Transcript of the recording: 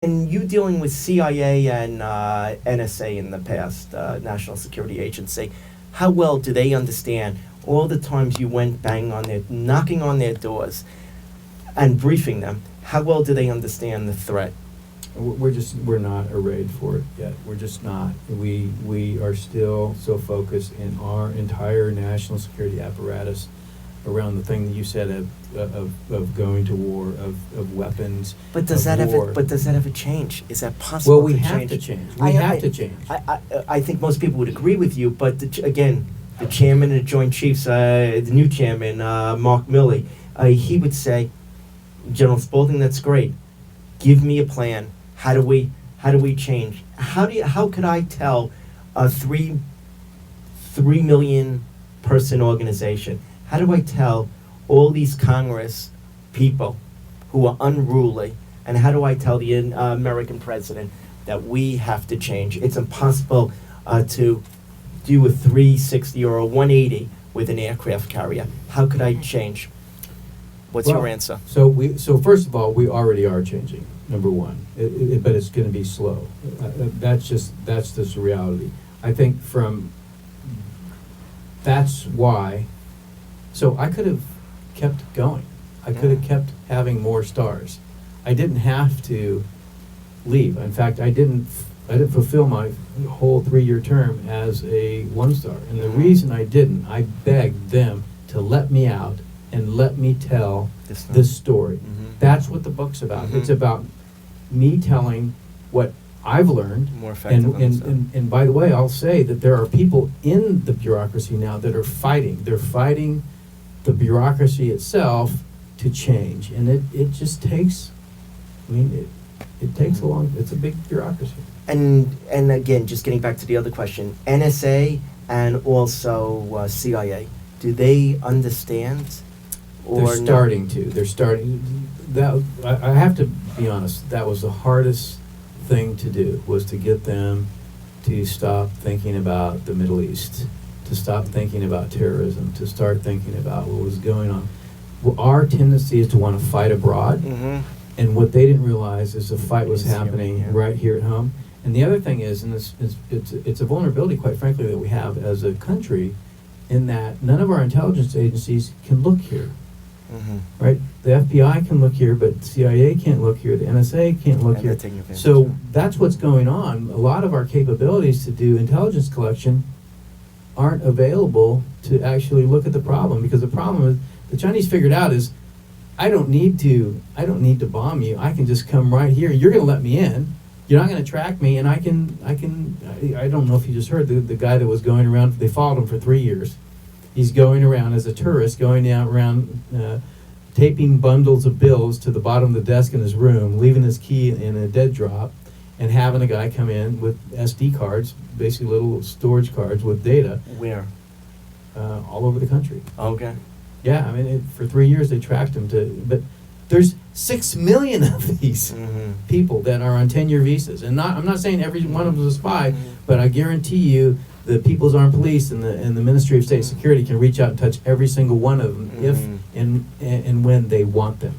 And you dealing with CIA and NSA in the past, National Security Agency, how well do they understand all the times you went knocking on their doors and briefing them? How well do they understand the threat? We're not arrayed for it yet. We're just not. We are still so focused in our entire national security apparatus around the thing that you said of going to war, of weapons. But does that ever change? Is that possible? Well, we have to change. We have to change. I think most people would agree with you, but again, the chairman of the Joint Chiefs, the new chairman, Mark Milley, he would say, General Spalding, that's great. Give me a plan. How do we change? How could I tell a 3 million person organization? How do I tell all these Congress people who are unruly, and how do I tell the American president that we have to change? It's impossible to do a 360 or a 180 with an aircraft carrier. How could I change? What's your answer? So first of all, we already are changing. Number one, but it's going to be slow. That's just reality. I think that's why. So I could have kept going. I could have kept having more stars. I didn't have to leave. In fact, I didn't fulfill my whole 3-year term as a 1-star. And the reason I didn't, I begged them to let me out and let me tell this story. Mm-hmm. That's what the book's about. Mm-hmm. It's about me telling what I've learned. More effective. And by the way, I'll say that there are people in the bureaucracy now that are fighting. They're fighting the bureaucracy itself to change. And it just takes, it takes it's a big bureaucracy. And again, just getting back to the other question, NSA and also CIA, do they understand? They're starting to. They're starting. I have to be honest, that was the hardest thing to do, was to get them to stop thinking about the Middle East, to stop thinking about terrorism, to start thinking about what was going on. Well, our tendency is to want to fight abroad, and what they didn't realize is the fight was happening right here at home. And the other thing is, and it's a vulnerability, quite frankly, that we have as a country, in that none of our intelligence agencies can look here. Right? The FBI can look here, but the CIA can't look here, the NSA can't look here. So that's what's going on. A lot of our capabilities to do intelligence collection aren't available to actually look at the problem, because the problem is the Chinese figured out is I don't need to bomb you. I can just come right here. You're going to let me in. You're not going to track me, and I don't know if you just heard the guy that was going around. They followed him for 3 years. He's going around as a tourist, going around taping bundles of bills to the bottom of the desk in his room, leaving his key in a dead drop, and having a guy come in with SD cards, basically little storage cards with data. Where? All over the country. Okay. Yeah, for 3 years they tracked him but there's 6 million of these people that are on 10-year visas, and I'm not saying every one of them is a spy, but I guarantee you the People's Armed Police and the Ministry of State Security can reach out and touch every single one of them if and when they want them.